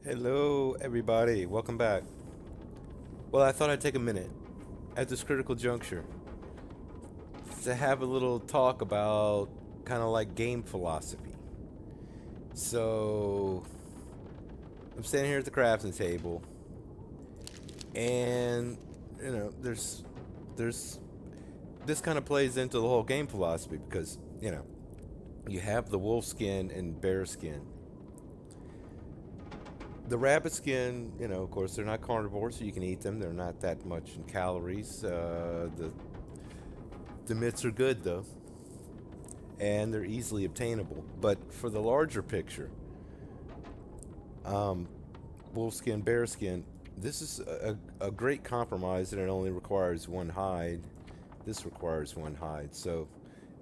Hello, everybody. Welcome back. Well, I thought I'd take a minute at this critical juncture to have a little talk about kind of like game philosophy. So, I'm standing here at the crafting table, and there's this kind of plays into the whole game philosophy because you have the wolf skin and bear skin. The rabbit skin, of course, they're not carnivores, so you can eat them. They're not that much in calories. The mitts are good though, and they're easily obtainable. But for the larger picture, um, wolfskin, bearskin, this is a great compromise, and it only requires one hide. This requires one hide, so,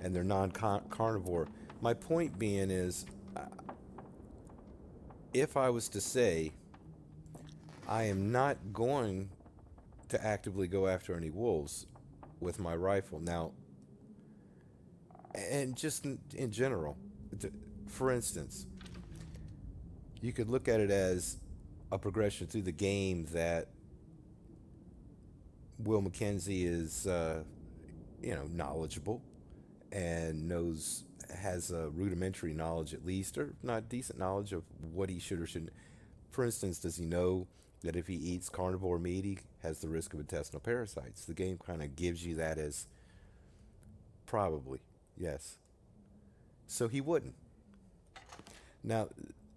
and they're non-carnivore. My point being is, if I was to say I am not going to actively go after any wolves with my rifle now, and just in general, for instance, you could look at it as a progression through the game that Will McKenzie is, knowledgeable and has a rudimentary knowledge at least, or not decent knowledge of what he should or shouldn't. For instance, does he know that if he eats carnivore meat, he has the risk of intestinal parasites? The game kind of gives you that as probably, yes. So he wouldn't. Now,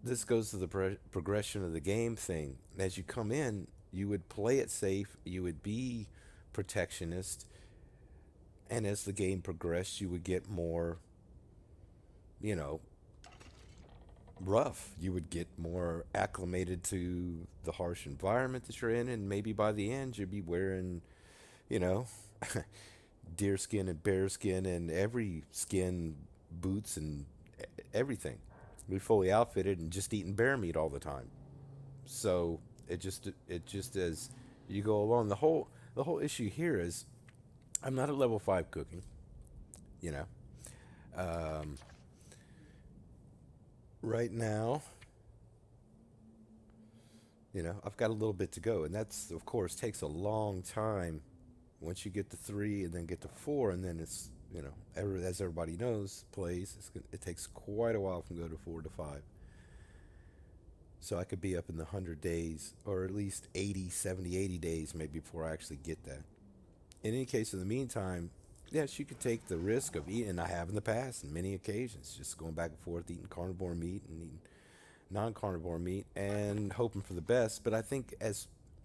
this goes to the progression of the game thing. As you come in, you would play it safe, you would be protectionist, and as the game progressed, you would get more, you know, rough. You would get more acclimated to the harsh environment that you're in, and maybe by the end, you'd be wearing, you know, deer skin and bear skin and every skin boots and everything. Be fully outfitted and just eating bear meat all the time. So it just as you go along. The whole issue here is I'm not at level 5 cooking. You know, um, right now, I've got a little bit to go, and that's of course takes a long time. Once you get to 3 and then get to 4, and then it's as everybody knows plays, it takes quite a while from go to 4 to 5. So I could be up in the 100 days, or at least 80, 70, 80 days maybe before I actually get that. In any case, in the meantime, yes, you could take the risk of eating, and I have in the past, in many occasions, just going back and forth, eating carnivore meat and eating non-carnivore meat, and hoping for the best. But I think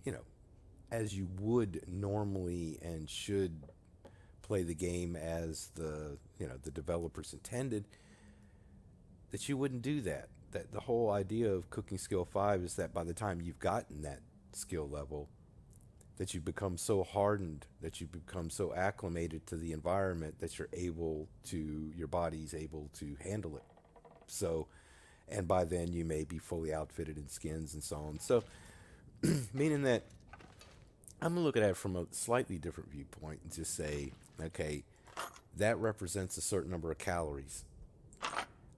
you know, as you would normally and should play the game as the developers intended, that you wouldn't do that. That the whole idea of cooking skill 5 is that by the time you've gotten that skill level, that you become so hardened, that you become so acclimated to the environment that your body's able to handle it. So, and by then you may be fully outfitted in skins and so on. So, meaning that I'm gonna look at it from a slightly different viewpoint and just say, okay, that represents a certain number of calories.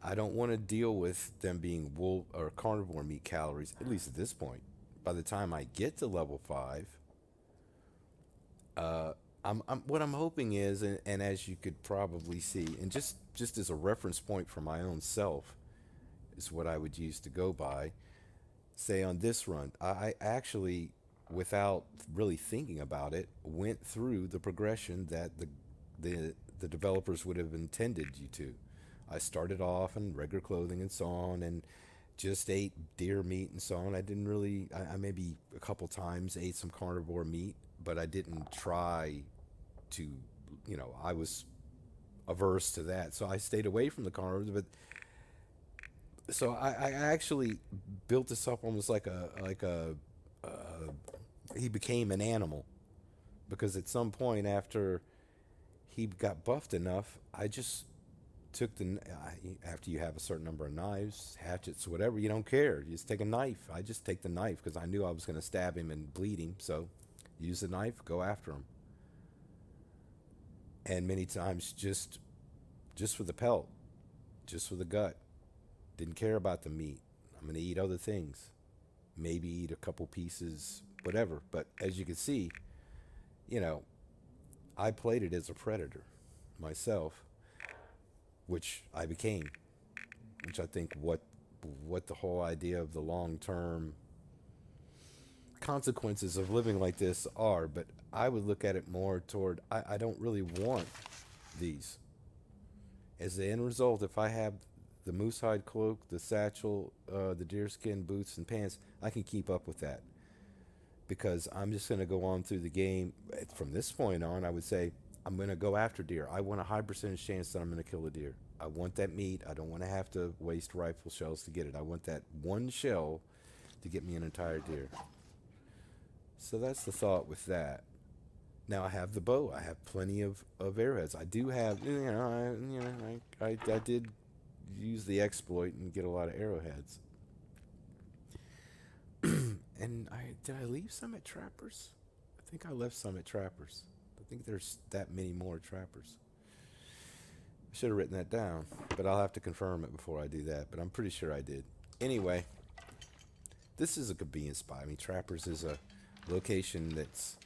I don't want to deal with them being wolf or carnivore meat calories, at least at this point. By the time I get to level 5, uh, what I'm hoping is, and as you could probably see, and just as a reference point for my own self, is what I would use to go by. Say on this run, I actually, without really thinking about it, went through the progression that the developers would have intended you to. I started off in regular clothing and so on, and just ate deer meat and so on. I didn't really, I maybe a couple times ate some carnivore meat, but I didn't try to, I was averse to that. So I stayed away from the carnivores, but so I actually built this up almost uh, he became an animal because at some point after he got buffed enough, I just took after you have a certain number of knives, hatchets, whatever, you don't care. You just take a knife. I just take the knife because I knew I was going to stab him and bleed him. So use the knife, go after him, and many times just for the pelt, just for the gut. Didn't care about the meat. I'm going to eat other things. maybe eat a couple pieces, whatever. But as you can see, you know, I played it as a predator myself, which I became, which I think what the whole idea of the long term consequences of living like this are. But I would look at it more toward I don't really want these. As the end result, if I have the moose hide cloak, the satchel, the deerskin boots and pants, I can keep up with that because I'm just going to go on through the game. From this point on, I would say I'm going to go after deer. I want a high percentage chance that I'm going to kill a deer. I want that meat. I don't want to have to waste rifle shells to get it. I want that one shell to get me an entire deer. So that's the thought with that. Now I have the bow. I have plenty of arrowheads. I do have, I did use the exploit and get a lot of arrowheads. And did I leave some at trappers? I think I left some at trappers. I think there's that many more trappers. I should have written that down, but I'll have to confirm it before I do that. But I'm pretty sure I did. Anyway, this is a convenient spot. I mean, trappers is a location that's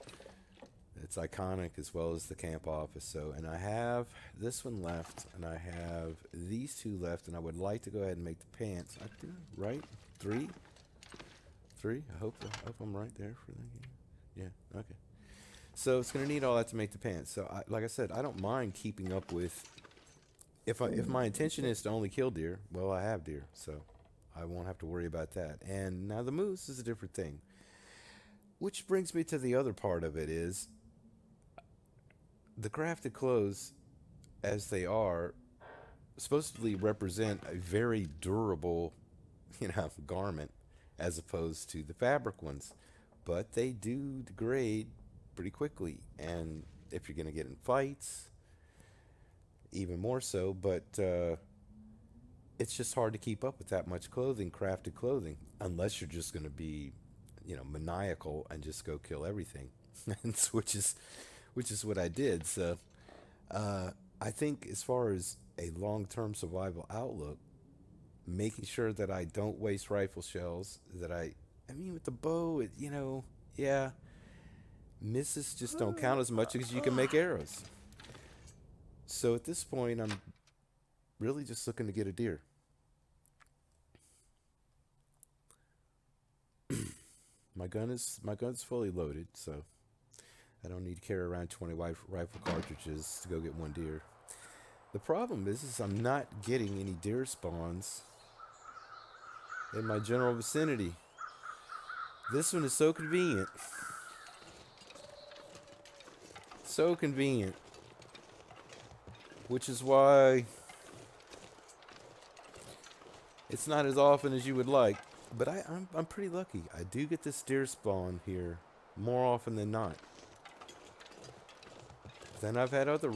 iconic as well as the camp office. So, and I have this one left, and I have these two left, and I would like to go ahead and make the pants. I do, right? Three. I hope I'm right there for that game. Yeah. Okay. So it's gonna need all that to make the pants. So, like I said, I don't mind keeping up with. If my intention is to only kill deer, well, I have deer, so I won't have to worry about that. And now the moose is a different thing. Which brings me to the other part of it is the crafted clothes, as they are, supposedly represent a very durable, garment as opposed to the fabric ones. But they do degrade pretty quickly. And if you're going to get in fights, even more so. But it's just hard to keep up with that much clothing, crafted clothing, unless you're just going to be, maniacal and just go kill everything, which is what I did. So I think as far as a long-term survival outlook, making sure that I don't waste rifle shells, that I mean with the bow, yeah, misses just don't count as much as you can make arrows. So at this point, I'm really just looking to get a deer. My gun's fully loaded, so I don't need to carry around 20 rifle cartridges to go get one deer. The problem is I'm not getting any deer spawns in my general vicinity. This one is so convenient. So convenient. Which is why it's not as often as you would like. But I'm pretty lucky. I do get this deer spawn here more often than not. Then I've had other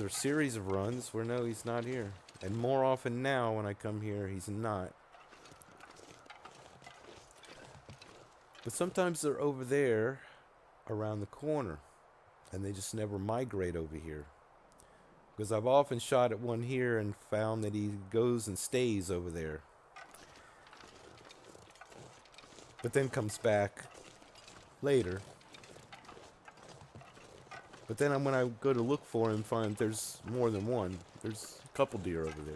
series of runs where no, he's not here. And more often now when I come here, he's not. But sometimes they're over there around the corner. And they just never migrate over here. Because I've often shot at one here and found that he goes and stays over there. But then comes back later. But then when I go to look for him, find there's more than one. There's a couple deer over there.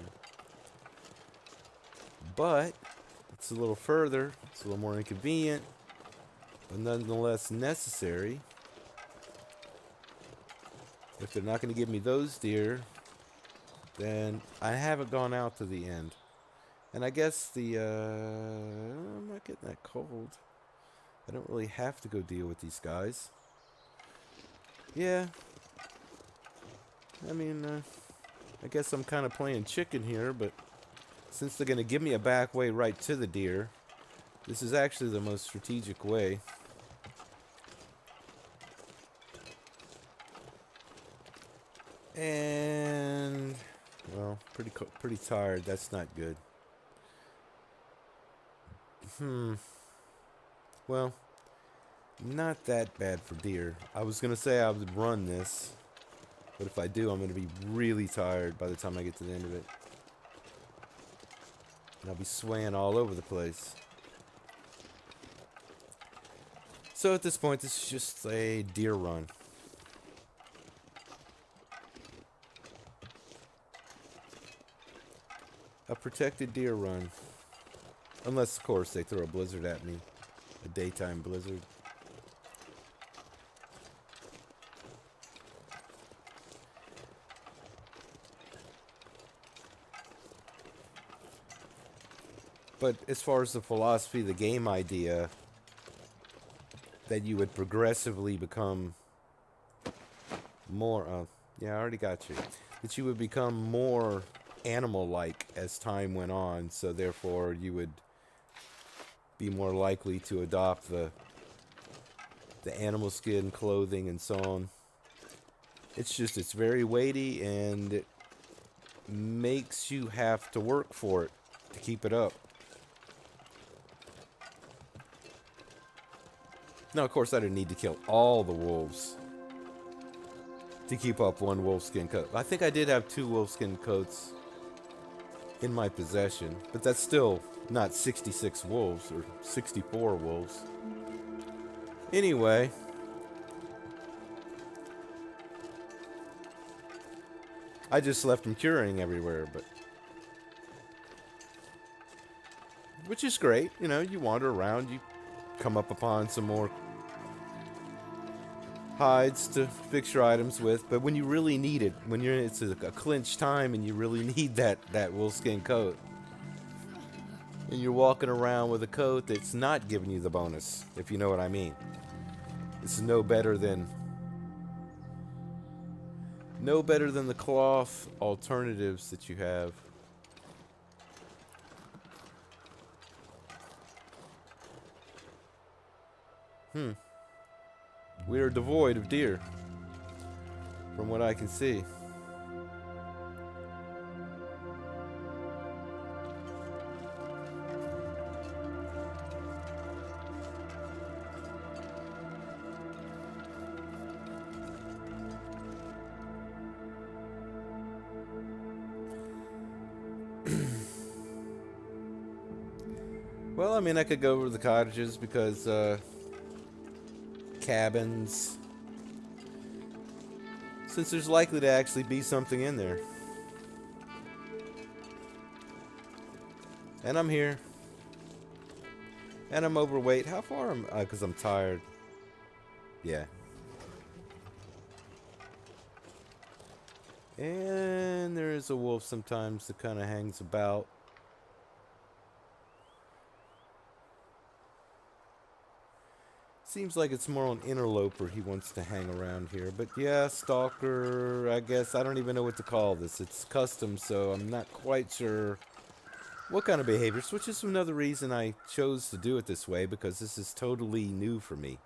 But it's a little further. It's a little more inconvenient. But nonetheless necessary. If they're not going to give me those deer, then I haven't gone out to the end. And I guess I'm not getting that cold. I don't really have to go deal with these guys. Yeah. I mean, I guess I'm kind of playing chicken here, but since they're going to give me a back way right to the deer, this is actually the most strategic way. And, well, pretty tired. That's not good. Well, not that bad for deer. I was going to say I would run this, but if I do, I'm going to be really tired by the time I get to the end of it. And I'll be swaying all over the place. So at this point, this is just a deer run. A protected deer run. Unless, of course, they throw a blizzard at me. A daytime blizzard. But as far as the philosophy, the game idea, that you would progressively become more... yeah, I already got you. That you would become more animal-like as time went on, so therefore you would be more likely to adopt the animal skin clothing and so on. It's just, it's very weighty and it makes you have to work for it to keep it up. Now, of course, I didn't need to kill all the wolves to keep up one wolfskin coat. I think I did have 2 wolfskin coats in my possession, but that's still not 66 wolves or 64 wolves. Anyway, I just left them curing everywhere, but which is great. You know, you wander around, you come up upon some more hides to fix your items with, but when you really need it, when it's a clinch time and you really need that wolfskin coat, and you're walking around with a coat that's not giving you the bonus, if you know what I mean. It's no better than the cloth alternatives that you have. We are devoid of deer, from what I can see. Well, I mean, I could go over to the cottages because, cabins, since there's likely to actually be something in there. And I'm here. And I'm overweight. How far am I? Because I'm tired. Yeah. And there is a wolf sometimes that kind of hangs about. Seems like it's more an interloper he wants to hang around here. But yeah, stalker, I guess. I don't even know what to call this. It's custom, so I'm not quite sure what kind of behaviors, which is another reason I chose to do it this way, because this is totally new for me.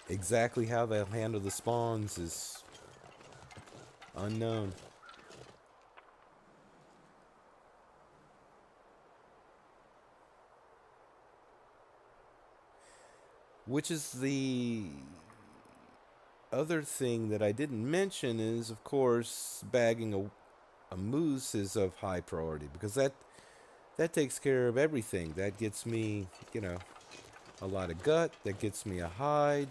Exactly how they'll handle the spawns is unknown. Which is the other thing that I didn't mention is, of course, bagging a moose is of high priority, because that takes care of everything. That gets me, you know, a lot of gut. That gets me a hide.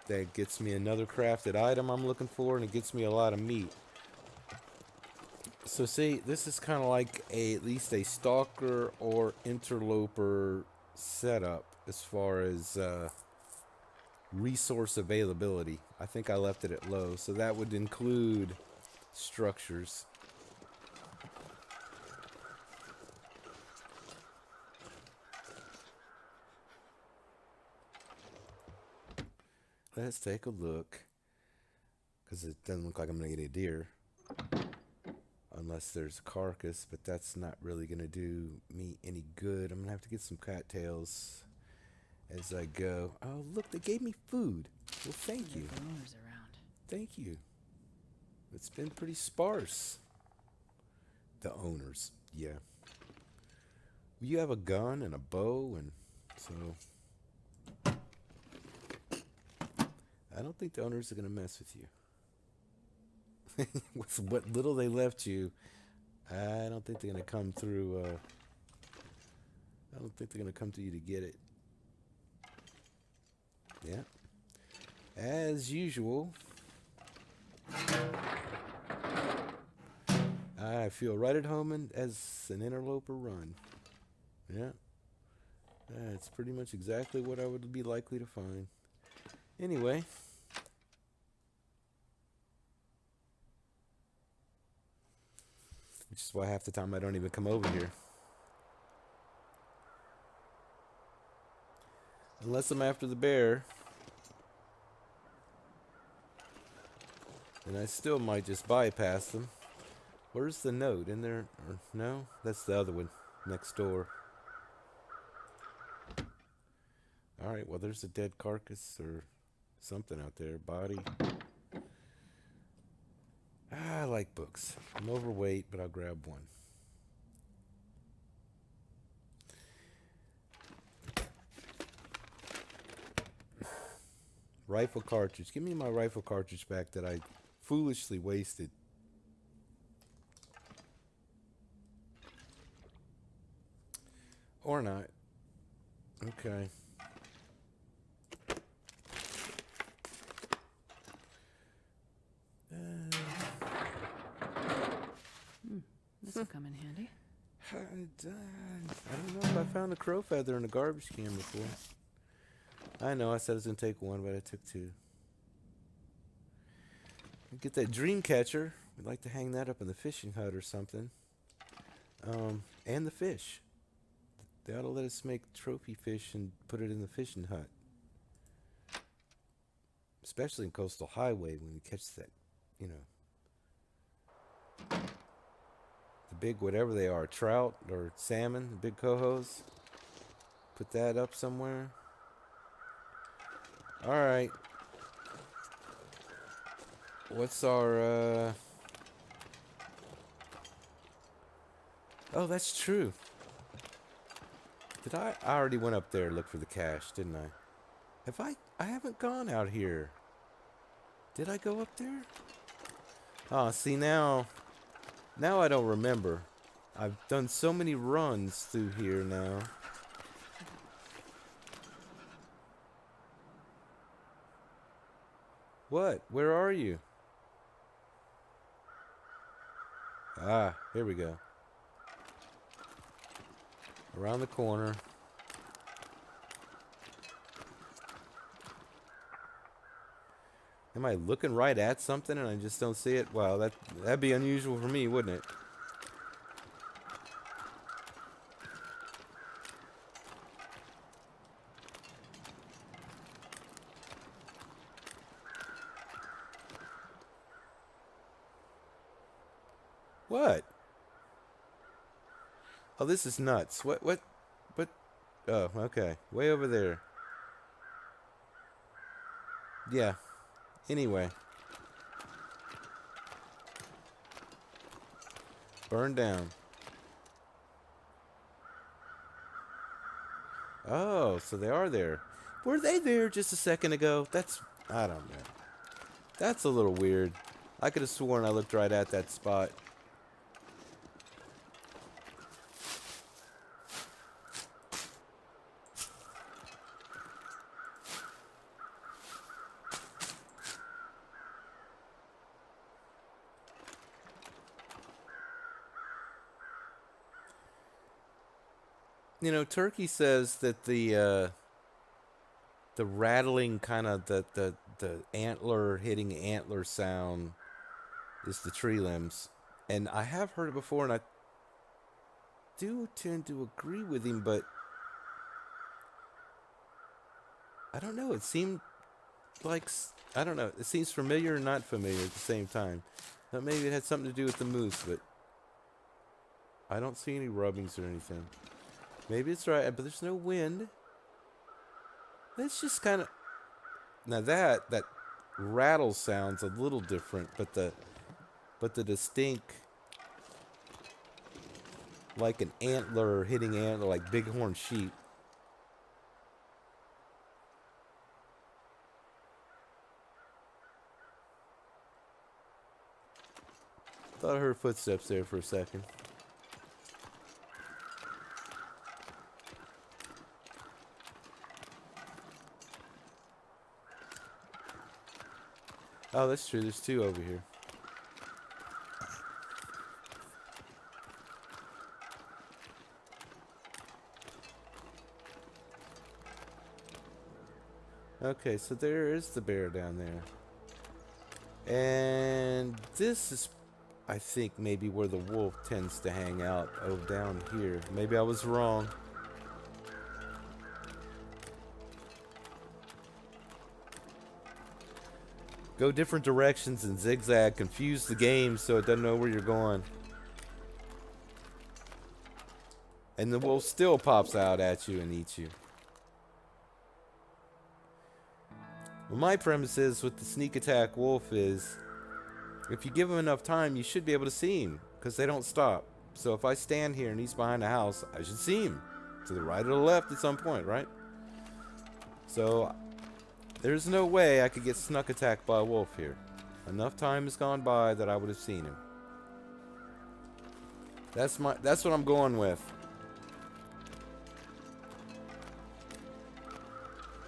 That gets me another crafted item I'm looking for, and it gets me a lot of meat. So see, this is kind of like at least a stalker or interloper setup as far as resource availability. I think I left it at low, so that would include structures. Let's take a look, because it doesn't look like I'm going to get a deer. Unless there's a carcass, but that's not really going to do me any good. I'm going to have to get some cattails as I go. Oh, look, they gave me food. Well, thank you. Thank you. It's been pretty sparse. The owners, yeah. You have a gun and a bow, and so I don't think the owners are going to mess with you. With what little they left you, I don't think they're going to come through. I don't think they're going to come to you to get it. Yeah. As usual, I feel right at home as an interloper run. Yeah. That's pretty much exactly what I would be likely to find. Anyway, which is why half the time I don't even come over here. Unless I'm after the bear. And I still might just bypass them. Where's the note? In there? Or, no? That's the other one. Next door. Alright, well there's a dead carcass or something out there. Body. I like books. I'm overweight, but I'll grab one. Rifle cartridge. Give me my rifle cartridge back that I foolishly wasted. Or not. Okay. This will come in handy. I don't know if I found a crow feather in a garbage can before. I know I said I was going to take one, but I took two. Get that dream catcher. We'd like to hang that up in the fishing hut or something. And the fish. They ought to let us make trophy fish and put it in the fishing hut. Especially in Coastal Highway when we catch that, you know, the big whatever they are, trout or salmon, the big cohos. Put that up somewhere. Alright. What's our, Oh, that's true. Did I already went up there to look for the cache, didn't I? I haven't gone out here. Did I go up there? Oh, see now I don't remember. I've done so many runs through here now. What? Where are you? Ah, here we go. Around the corner. Am I looking right at something and I just don't see it? Wow, that'd be unusual for me, wouldn't it? What? Oh, this is nuts. What? Oh, okay. Way over there. Yeah. Anyway. Burn down. Oh, so they are there. Were they there just a second ago? I don't know. That's a little weird. I could have sworn I looked right at that spot. You know, Turkey says that the rattling kind of the antler hitting antler sound is the tree limbs, and I have heard it before, and I do tend to agree with him, but I don't know. It seemed like I don't know. It seems familiar and not familiar at the same time. But maybe it had something to do with the moose, but I don't see any rubbings or anything. Maybe it's right, but there's no wind. It's just kind of... Now that rattle sounds a little different, but the distinct, like an antler hitting antler, like bighorn sheep. Thought I heard footsteps there for a second. Oh, that's true. There's two over here. Okay, so there is the bear down there. And this is, I think, maybe where the wolf tends to hang out. Oh, down here. Maybe I was wrong. Go different directions and zigzag. Confuse the game so it doesn't know where you're going. And the wolf still pops out at you and eats you. Well, my premise is with the sneak attack wolf is, if you give him enough time, you should be able to see him, because they don't stop. So if I stand here and he's behind the house, I should see him to the right or the left at some point, right? So there's no way I could get snuck attacked by a wolf here. Enough time has gone by that I would have seen him. That's what I'm going with.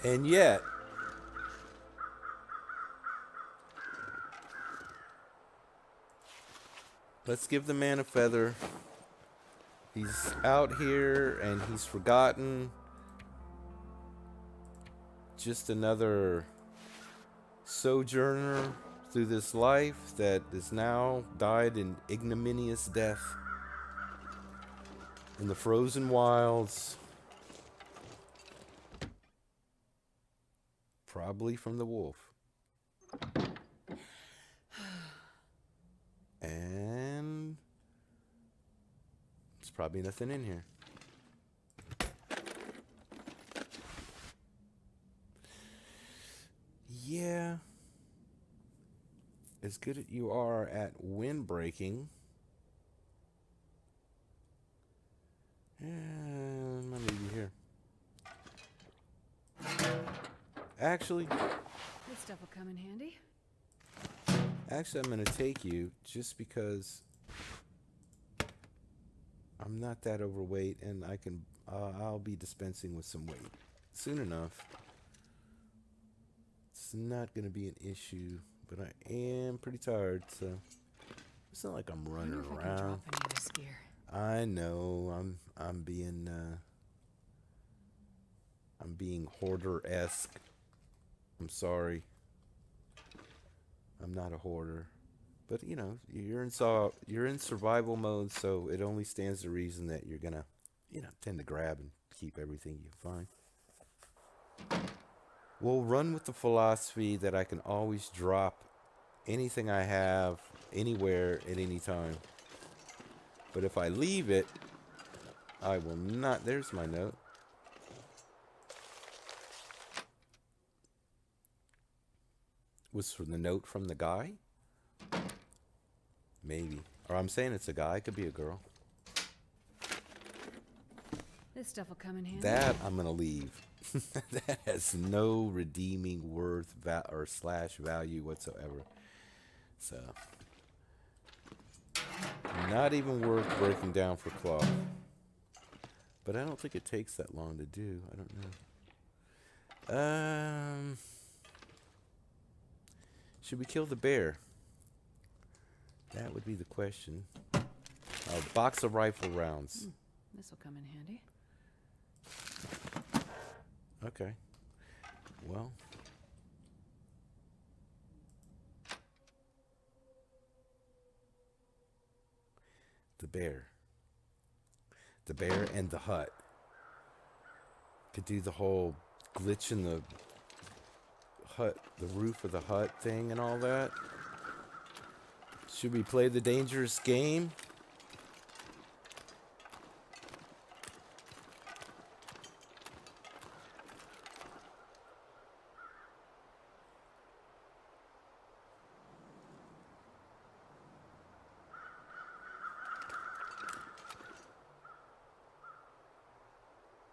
And yet, let's give the man a feather. He's out here and he's forgotten. Just another sojourner through this life that is now died in ignominious death in the frozen wilds. Probably from the wolf. And there's probably nothing in here. Yeah. As good as you are at wind breaking. I'm gonna leave you here. Actually, This stuff will come in handy. I'm gonna take you just because I'm not that overweight, and I can. I'll be dispensing with some weight soon enough. It's not gonna be an issue, but I am pretty tired, so it's not like I'm running I can around. drop any of this gear. I know I'm being hoarder-esque. I'm sorry. I'm not a hoarder, but you know you're in survival mode, so it only stands to reason that you're gonna tend to grab and keep everything you find. We'll run with the philosophy that I can always drop anything I have anywhere at any time. But if I leave it, I will not. There's my note. Was from the note from the guy? Maybe. Or I'm saying it's a guy. It could be a girl. This stuff will come in handy. That I'm going to leave. That has no redeeming worth or slash value whatsoever. So, not even worth breaking down for cloth. But I don't think it takes that long to do. I don't know. Should we kill the bear? That would be the question. A box of rifle rounds. This will come in handy. Okay. Well. The bear. The bear and the hut. Could do the whole glitch in the hut, the roof of the hut thing and all that. Should we play the dangerous game?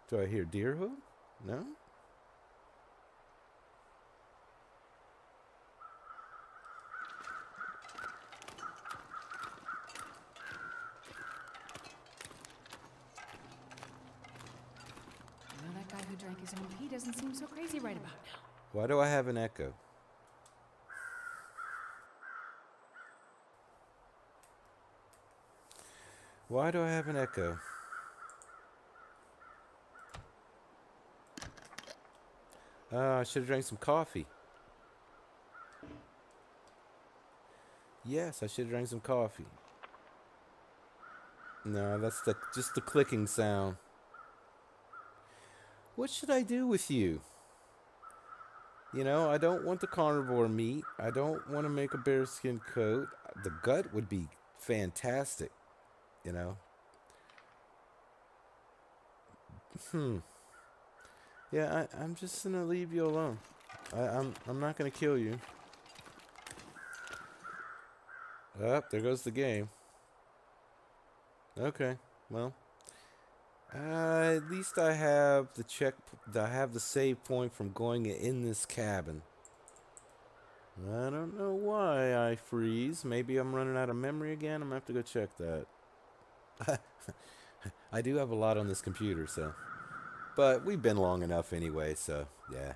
Do I hear deer hoof? No? Well, that guy who drank his own pee doesn't seem so crazy right about now. Why do I have an echo? Why do I have an echo? I should have drank some coffee. Yes, I should have drank some coffee. No, that's just the clicking sound. What should I do with you? You know, I don't want the carnivore meat. I don't want to make a bearskin coat. The gut would be fantastic, you know. Yeah, I'm just gonna leave you alone. I'm not gonna kill you. Oh, there goes the game. Okay, well, at least I have the save point from going in this cabin. I don't know why I freeze. Maybe I'm running out of memory again. I'm gonna have to go check that. I do have a lot on this computer, so. But we've been long enough anyway, so yeah.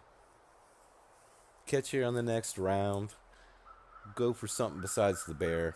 Catch you on the next round. Go for something besides the bear.